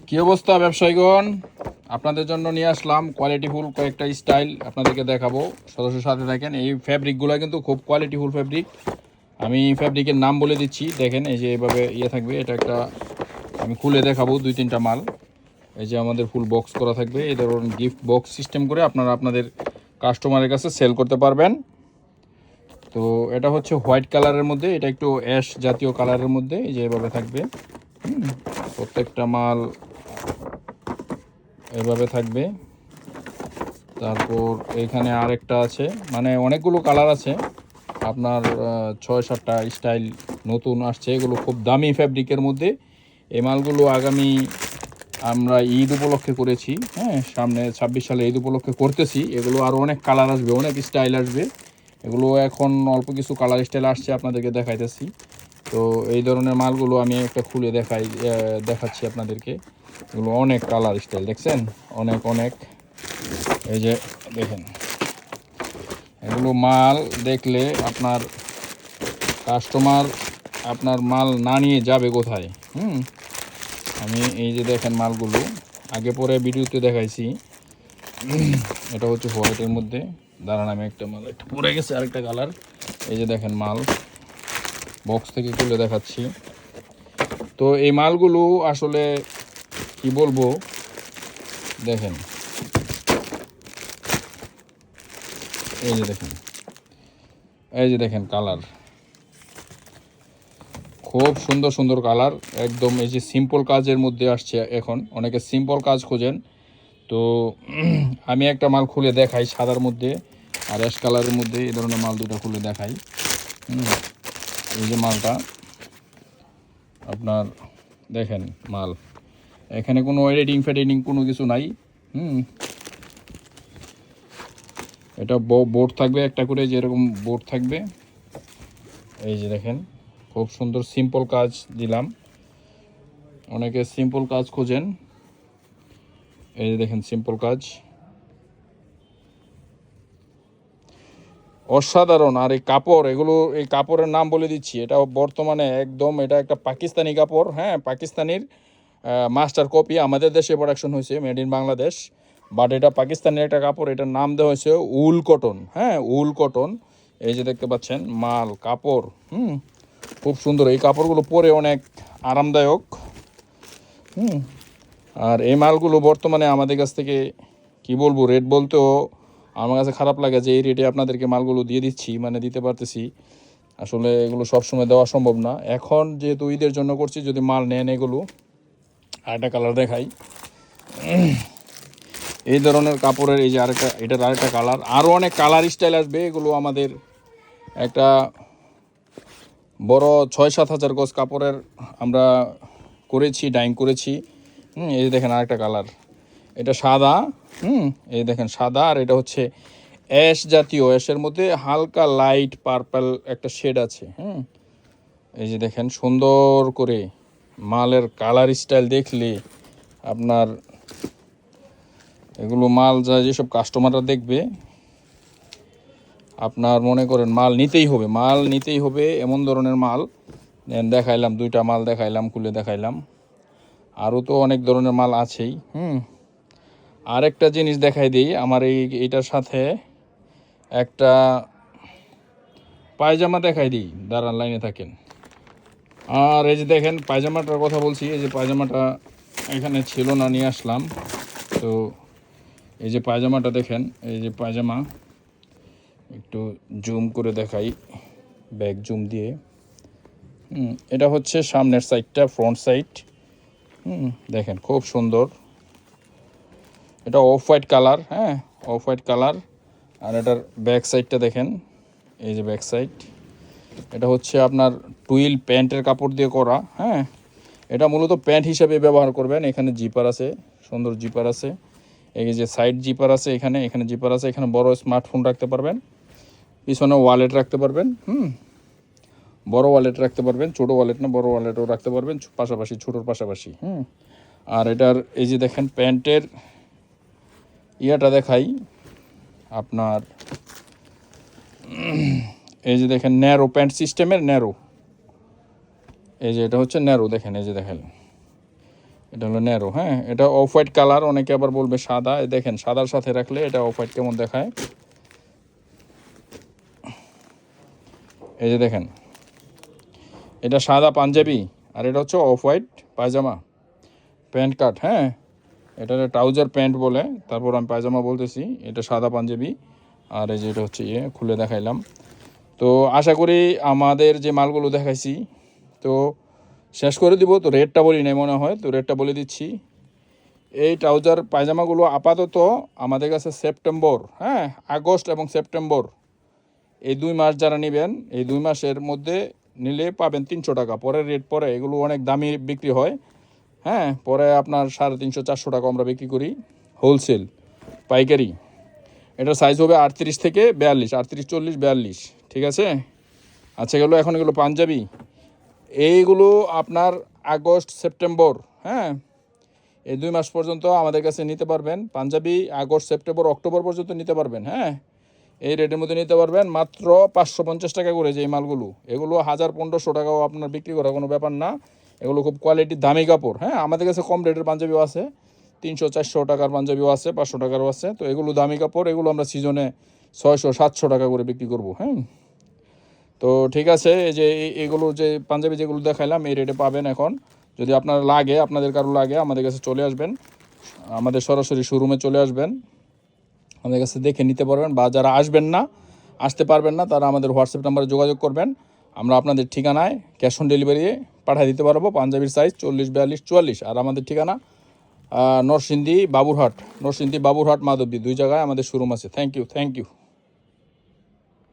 কি অবস্থা ব্যবসায়ীগণ? আপনাদের জন্য নিয়ে আসলাম কোয়ালিটিফুল কয়েকটা স্টাইল আপনাদেরকে দেখাবো। সদস্যের সাথে দেখেন, এই ফ্যাব্রিকগুলো কিন্তু খুব কোয়ালিটিফুল ফ্যাব্রিক। আমি ফ্যাব্রিকের নাম বলে দিচ্ছি, দেখেন এই যে এভাবে থাকবে। এটা একটা আমি খুলে দেখাবো, 2-3টা মাল। এই যে আমাদের ফুল বক্স করা থাকবে, এই ধরুন গিফট বক্স সিস্টেম করে আপনারা আপনাদের কাস্টমারের কাছে সেল করতে পারবেন। তো এটা হচ্ছে হোয়াইট কালারের মধ্যে, এটা একটু অ্যাশ জাতীয় কালারের মধ্যে, এই যে এভাবে থাকবে। প্রত্যেকটা মাল এভাবে থাকবে। তারপর এখানে আরেকটা আছে, মানে অনেকগুলো কালার আছে আপনার, 6-7টা স্টাইল নতুন আসছে। এগুলো খুব দামি ফ্যাব্রিকের মধ্যে। এই মালগুলো আগামী আমরা ঈদ উপলক্ষে করেছি, হ্যাঁ, সামনে 26 সালে ঈদ উপলক্ষে করতেছি। এগুলো আরও অনেক কালার আসবে, অনেক স্টাইল আসবে। এগুলো এখন অল্প কিছু কালার স্টাইল আসছে, আপনাদেরকে দেখাইতেছি। তো এই ধরনের মালগুলো আমি একটা খুলে দেখাচ্ছি আপনাদেরকে। এগুলো অনেক কালার স্টাইল, দেখছেন, অনেক অনেক। এই যে দেখেন, এগুলো মাল দেখলে আপনার কাস্টমার আপনার মাল না নিয়ে যাবে কোথায়। আমি এই যে দেখেন মালগুলো আগে পরে ভিডিওতে দেখাইছি। এটা হচ্ছে হোয়াইটের মধ্যে, দাঁড়ান আমি একটা মাল একটা পরে গেছে আরেকটা কালার। এই যে দেখেন মাল বক্স থেকে খুলে দেখাচ্ছি। তো এই মালগুলো আসলে কি বলবো, দেখেন এই যে দেখেন, এই যে দেখেন কালার, খুব সুন্দর সুন্দর কালার একদম। এই যে সিম্পল কাজের মধ্যে আসছে, এখন অনেকে সিম্পল কাজ খোঁজেন। তো আমি একটা মাল খুলে দেখাই সাদার মধ্যে আর অ্যাশ কালারের মধ্যে, এই ধরনের মাল দুটো খুলে দেখাই। এই যে মালটা আপনার দেখেন, মাল এখানে কোনো এডিটিং কোনো কিছু নাই। এটা বোর্ড থাকবে একটা করে, যেরকম বোর্ড থাকবে। এই যে দেখেন, খুব সুন্দর সিম্পল কাজ দিলাম। অনেকে সিম্পল কাজ খোঁজেন, এই যে দেখেন সিম্পল কাজ অসাধারণ। আর এই কাপড়, এগুলো এই কাপড়ের নাম বলে দিচ্ছি, এটা বর্তমানে একদম, এটা একটা পাকিস্তানি কাপড়, হ্যাঁ, পাকিস্তানির মাস্টার কপি। আমাদের দেশে প্রোডাকশন হয়েছে, মেড ইন বাংলাদেশ, বাট এটা পাকিস্তানের একটা কাপড়। এটার নাম দেওয়া হয়েছে উল কটন, হ্যাঁ, উল কটন। এই যে দেখতে পাচ্ছেন মাল কাপড়, খুব সুন্দর। এই কাপড়গুলো পরে অনেক আরামদায়ক। আর এই মালগুলো বর্তমানে আমাদের কাছ থেকে কি বলবো, রেট বলতেও আমার কাছে খারাপ লাগে যে এই রেটে আপনাদেরকে মালগুলো দিয়ে দিচ্ছি, মানে দিতে পারতেছি। আসলে এগুলো সবসময় দেওয়া সম্ভব না। এখন যেহেতু ঈদের জন্য করছি, যদি মাল নেন এগুলো। আরেকটা কালার দেখাই, এই ধরনের কাপড়ের, এই যে আরেকটা, এটার আরেকটা কালার। আরও অনেক কালার স্টাইল আসবে। এগুলো আমাদের একটা বড় 6-7 হাজার গজ কাপড়ের আমরা করেছি, ডাইং করেছি। এই যে দেখেন আরেকটা কালার, এটা সাদা। এই দেখেন সাদা, আর এটা হচ্ছে অ্যাশ জাতীয়, অ্যাশের মধ্যে হালকা লাইট পার্পল একটা শেড আছে। এই যে দেখেন সুন্দর করে মালের কালার স্টাইল দেখলে আপনার, এগুলো মাল যেসব কাস্টমাররা দেখবে, আপনার মনে করেন মাল নিতেই হবে এমন ধরনের মাল দেখাইলাম। 2টা মাল দেখাইলাম, খুলে দেখাইলাম। আরও তো অনেক ধরনের মাল আছেই। আরেকটা জিনিস দেখাই দিই, আমার এইটার সাথে একটা পায়জামা দেখাই দিই, দাঁড়ান লাইনে থাকেন। আর এই যে দেখেন পায়জামাটার কথা বলছি, এই যে পায়জামাটা এখানে ছিল না, নিয়ে আসলাম। তো এই যে পায়জামাটা দেখেন, এই যে পায়জামা একটু জুম করে দেখাই, ব্যাক জুম দিয়ে। এটা হচ্ছে সামনের সাইডটা, ফ্রন্ট সাইড। দেখেন খুব সুন্দর। এটা অফ হোয়াইট কালার, হ্যাঁ, অফ হোয়াইট কালার। আর এটার ব্যাক সাইডটা দেখেন, এই যে ব্যাক সাইড। এটা হচ্ছে আপনার টুইল প্যান্টের কাপড় দিয়ে করা, হ্যাঁ। এটা মূলত প্যান্ট হিসাবে ব্যবহার করবেন। এখানে জিপার আছে, সুন্দর জিপার আছে। এই যে সাইড জিপার আছে, এখানে জিপার আছে। এখানে বড় স্মার্টফোন রাখতে পারবেন, পিছনে ওয়ালেট রাখতে পারবেন। বড় ওয়ালেট রাখতে পারবেন, ছোটো ওয়ালেট না, বড় ওয়ালেটও রাখতে পারবেন, পাশাপাশি, ছোটোর পাশাপাশি। আর এটার এই যে দেখেন প্যান্টের ইয়াটা দেখাই আপনার, এই যে দেখেন ন্যারো প্যান্ট সিস্টেমের, ন্যারো। এই যে এটা হচ্ছে ন্যারো, দেখেন এই যে দেখেন এটা হলো ন্যারো, হ্যাঁ। এটা অফ হোয়াইট কালার, অনেকে আবার বলবে সাদা। দেখেন সাদার সাথে রাখলে এটা অফ হোয়াইট কেমন দেখায়। এই যে দেখেন, এটা সাদা পাঞ্জাবি, আর এটা হচ্ছে অফ হোয়াইট পায়জামা, প্যান্ট কাট, হ্যাঁ। এটা ট্রাউজার প্যান্ট বলে, তারপর আমি পায়জামা বলতেছি। এটা সাদা পাঞ্জাবি, আর এই যে এটা হচ্ছে খুলে দেখাইলাম। তো আশা করি আমাদের যে মালগুলো দেখাইছি তো শেষ করে দিব। তো রেটটা বলি নাই মনে হয়, তো রেটটা বলে দিচ্ছি। এই ট্রাউজার পায়জামাগুলো আপাতত আমাদের কাছে সেপ্টেম্বর, হ্যাঁ, আগস্ট এবং সেপ্টেম্বর এই 2 মাস যারা নেবেন, এই 2 মাসের মধ্যে নিলে পাবেন 300 টাকা। পরের রেট পরে এগুলো অনেক দামি বিক্রি হয়, হ্যাঁ। পরে আপনার 350-400 টাকা আমরা বিক্রি করি হোলসেল, পাইকারি। এটার সাইজ হবে 38 থেকে 42, 38, 40, 42, ঠিক আছে। আচ্ছা, এখন এগুলো পাঞ্জাবি, এইগুলো আপনার আগস্ট সেপ্টেম্বর, হ্যাঁ, এই 2 মাস পর্যন্ত আমাদের কাছে নিতে পারবেন। পাঞ্জাবি আগস্ট সেপ্টেম্বর অক্টোবর পর্যন্ত নিতে পারবেন, হ্যাঁ। এই রেটের মধ্যে নিতে পারবেন মাত্র 550 টাকা করে। যে এই মালগুলো, এগুলো 1000-1500 টাকাও আপনার বিক্রি করা কোনো ব্যাপার না। এগুলো খুব কোয়ালিটির দামি কাপড়, হ্যাঁ। আমাদের কাছে কম রেটের পাঞ্জাবিও আছে, 300-400 টাকার পাঞ্জাবিও আছে, 500 টাকারও আছে। তো এগুলো দামি কাপড়, এগুলো আমরা সিজনে 600-700 টাকা করে বিক্রি করবো, হ্যাঁ। তো ঠিক আছে, এই যে এগুলো যে পাঞ্জাবি যেগুলো দেখাইলাম এই রেটে পাবেন। এখন যদি আপনার লাগে, আপনাদের কারো লাগে, আমাদের কাছে চলে আসবেন, আমাদের সরাসরি শোরুমে চলে আসবেন, আমাদের কাছে দেখে নিতে পারবেন। বা যারা আসতে পারবেন না, তারা আমাদের হোয়াটসঅ্যাপ নাম্বারে যোগাযোগ করবেন। আমরা আপনাদের ঠিকানায় ক্যাশ অন ডেলিভারি পাঠিয়ে দিতে পারবো। পাঞ্জাবির সাইজ 40, 42, 44। আর আমাদের ঠিকানা নরসিংদী বাবুরহাট, মাধবদী, 2 জায়গায় আমাদের শোরুম আছে। Thank you.